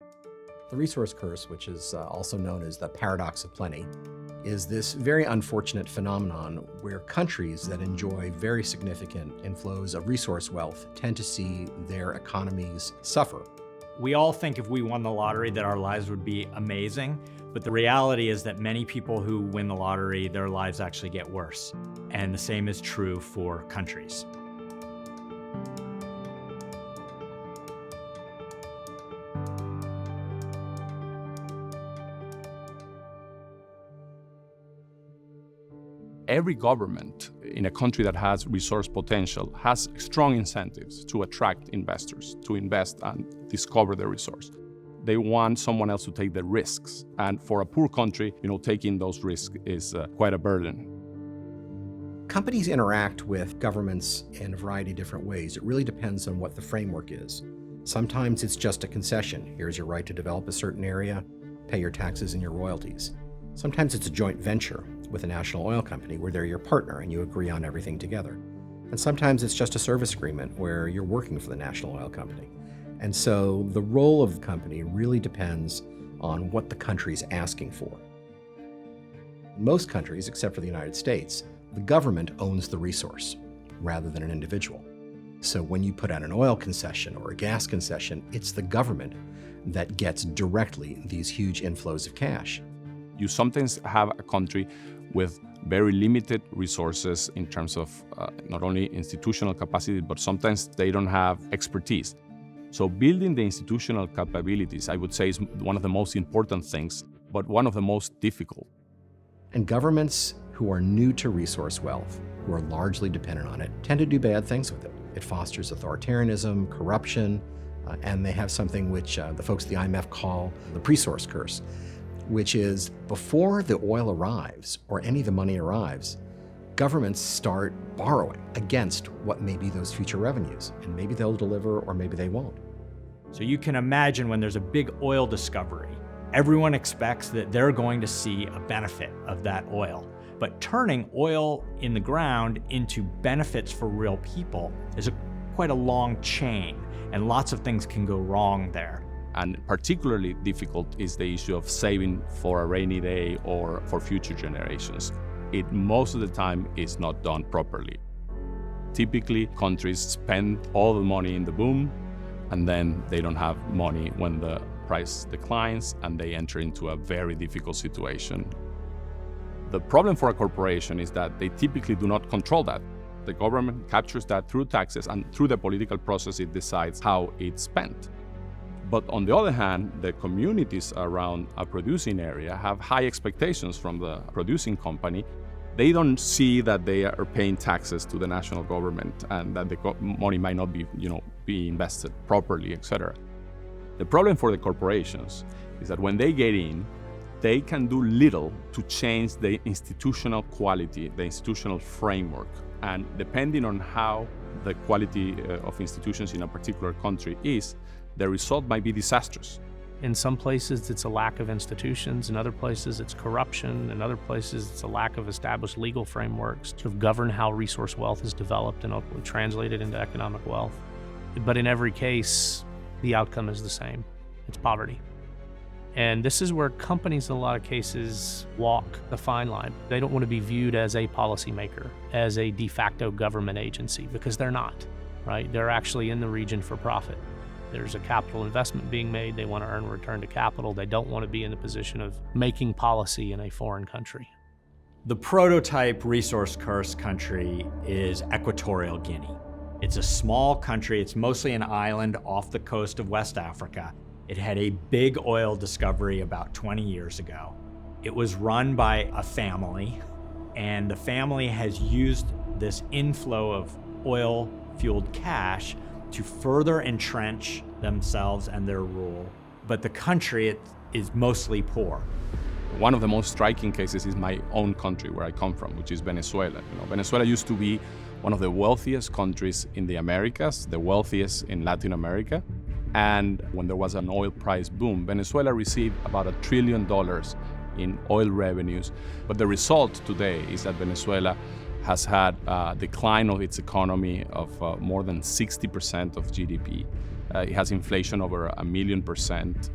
The resource curse, which is also known as the paradox of plenty, is this very unfortunate phenomenon where countries that enjoy very significant inflows of resource wealth tend to see their economies suffer. We all think if we won the lottery that our lives would be amazing, but the reality is that many people who win the lottery, their lives actually get worse. And the same is true for countries. Every government in a country that has resource potential has strong incentives to attract investors, to invest and discover the resource. They want someone else to take the risks. And for a poor country, taking those risks is quite a burden. Companies interact with governments in a variety of different ways. It really depends on what the framework is. Sometimes it's just a concession. Here's your right to develop a certain area, pay your taxes and your royalties. Sometimes it's a joint venture with a national oil company where they're your partner and you agree on everything together. And sometimes it's just a service agreement where you're working for the national oil company. And so the role of the company really depends on what the country's asking for. In most countries, except for the United States, the government owns the resource rather than an individual. So when you put out an oil concession or a gas concession, it's the government that gets directly these huge inflows of cash. You sometimes have a country with very limited resources in terms of not only institutional capacity, but sometimes they don't have expertise. So building the institutional capabilities, I would say, is one of the most important things, but one of the most difficult. And governments who are new to resource wealth, who are largely dependent on it, tend to do bad things with it. It fosters authoritarianism, corruption, and they have something which the folks at the IMF call the resource curse, which is before the oil arrives or any of the money arrives, governments start borrowing against what may be those future revenues. And maybe they'll deliver or maybe they won't. So you can imagine when there's a big oil discovery, everyone expects that they're going to see a benefit of that oil. But turning oil in the ground into benefits for real people is quite a long chain, and lots of things can go wrong there. And particularly difficult is the issue of saving for a rainy day or for future generations. It most of the time is not done properly. Typically, countries spend all the money in the boom, and then they don't have money when the price declines, and they enter into a very difficult situation. The problem for a corporation is that they typically do not control that. The government captures that through taxes, and through the political process, it decides how it's spent. But on the other hand, the communities around a producing area have high expectations from the producing company. They don't see that they are paying taxes to the national government and that the money might not be invested properly, etc. The problem for the corporations is that when they get in, they can do little to change the institutional quality, the institutional framework. And depending on how the quality of institutions in a particular country is, the result might be disastrous. In some places, it's a lack of institutions. In other places, it's corruption. In other places, it's a lack of established legal frameworks to govern how resource wealth is developed and ultimately translated into economic wealth. But in every case, the outcome is the same. It's poverty. And this is where companies, in a lot of cases, walk the fine line. They don't want to be viewed as a policymaker, as a de facto government agency, because they're not, right? They're actually in the region for profit. There's a capital investment being made. They want to earn a return to capital. They don't want to be in the position of making policy in a foreign country. The prototype resource curse country is Equatorial Guinea. It's a small country. It's mostly an island off the coast of West Africa. It had a big oil discovery about 20 years ago. It was run by a family, and the family has used this inflow of oil-fueled cash to further entrench themselves and their rule. But the country is mostly poor. One of the most striking cases is my own country, where I come from, which is Venezuela. Venezuela used to be one of the wealthiest countries in the Americas, the wealthiest in Latin America. And when there was an oil price boom, Venezuela received about $1 trillion in oil revenues. But the result today is that Venezuela has had a decline of its economy of more than 60% of GDP. It has inflation over 1 million percent,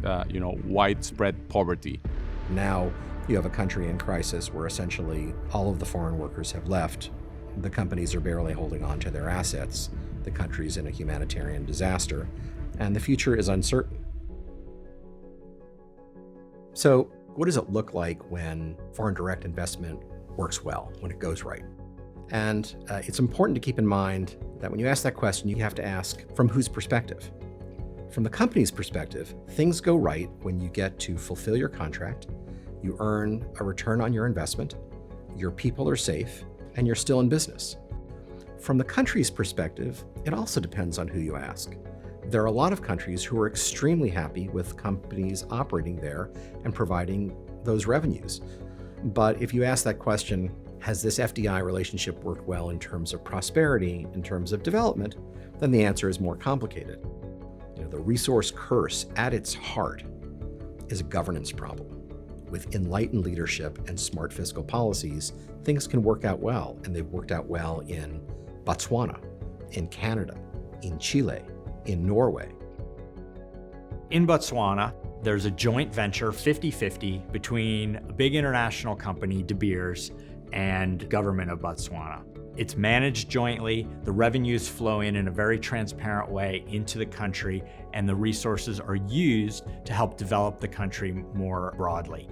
widespread poverty. Now you have a country in crisis where essentially all of the foreign workers have left. The companies are barely holding on to their assets. The country's in a humanitarian disaster, and the future is uncertain. So, what does it look like when foreign direct investment works well, when it goes right? And it's important to keep in mind that when you ask that question, you have to ask from whose perspective? From the company's perspective, things go right when you get to fulfill your contract, you earn a return on your investment, your people are safe, and you're still in business. From the country's perspective, it also depends on who you ask. There are a lot of countries who are extremely happy with companies operating there and providing those revenues. But if you ask that question, has this FDI relationship worked well in terms of prosperity, in terms of development, then the answer is more complicated. The resource curse at its heart is a governance problem. With enlightened leadership and smart fiscal policies, things can work out well, and they've worked out well in Botswana, in Canada, in Chile, in Norway. In Botswana, there's a joint venture 50-50 between a big international company, De Beers, and government of Botswana. It's managed jointly, the revenues flow in a very transparent way into the country, and the resources are used to help develop the country more broadly.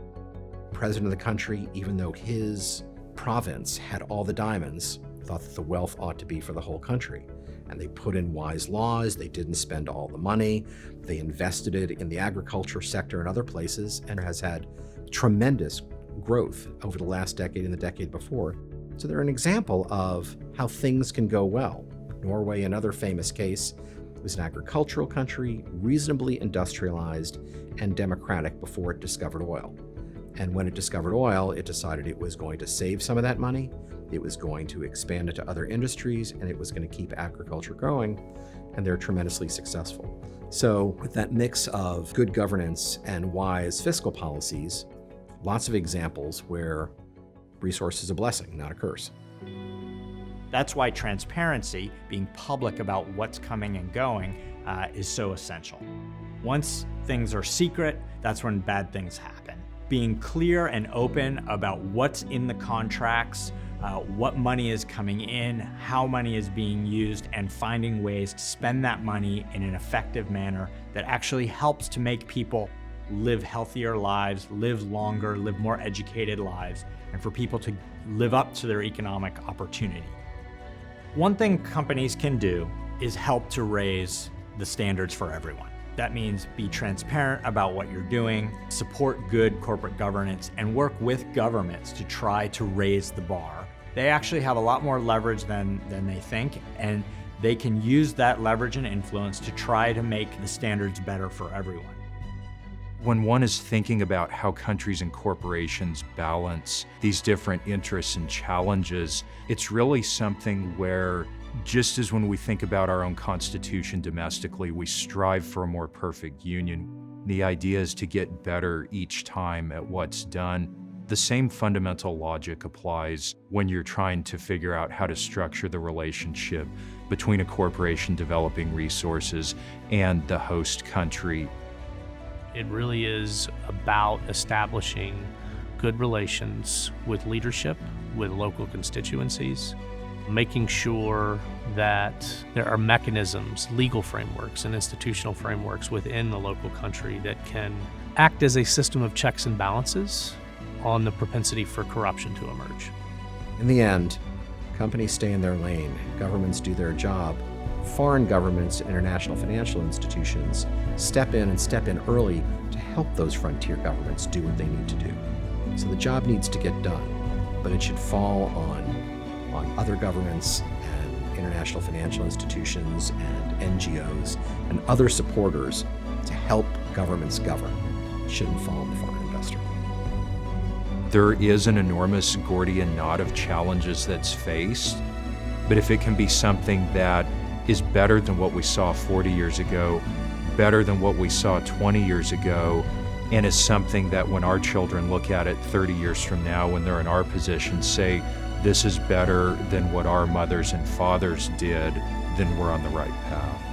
The president of the country, even though his province had all the diamonds, thought that the wealth ought to be for the whole country. And they put in wise laws, they didn't spend all the money, they invested it in the agriculture sector and other places, and has had tremendous growth over the last decade and the decade before. So they're an example of how things can go well. Norway, another famous case, was an agricultural country, reasonably industrialized and democratic before it discovered oil. And when it discovered oil, it decided it was going to save some of that money, it was going to expand it to other industries, and it was going to keep agriculture growing, and they're tremendously successful. So with that mix of good governance and wise fiscal policies, lots of examples where resource is a blessing, not a curse. That's why transparency, being public about what's coming and going, is so essential. Once things are secret, that's when bad things happen. Being clear and open about what's in the contracts, what money is coming in, how money is being used, and finding ways to spend that money in an effective manner that actually helps to make people live healthier lives, live longer, live more educated lives, and for people to live up to their economic opportunity. One thing companies can do is help to raise the standards for everyone. That means be transparent about what you're doing, support good corporate governance, and work with governments to try to raise the bar. They actually have a lot more leverage than they think, and they can use that leverage and influence to try to make the standards better for everyone. When one is thinking about how countries and corporations balance these different interests and challenges, it's really something where, just as when we think about our own constitution domestically, we strive for a more perfect union. The idea is to get better each time at what's done. The same fundamental logic applies when you're trying to figure out how to structure the relationship between a corporation developing resources and the host country. It really is about establishing good relations with leadership, with local constituencies, making sure that there are mechanisms, legal frameworks, and institutional frameworks within the local country that can act as a system of checks and balances on the propensity for corruption to emerge. In the end, companies stay in their lane, governments do their job. Foreign governments and international financial institutions step in early to help those frontier governments do what they need to do. So the job needs to get done, but it should fall on other governments and international financial institutions and NGOs and other supporters to help governments govern. It shouldn't fall on the foreign investor. There is an enormous Gordian knot of challenges that's faced, but if it can be something that is better than what we saw 40 years ago, better than what we saw 20 years ago, and is something that when our children look at it 30 years from now, when they're in our position, say, this is better than what our mothers and fathers did, then we're on the right path.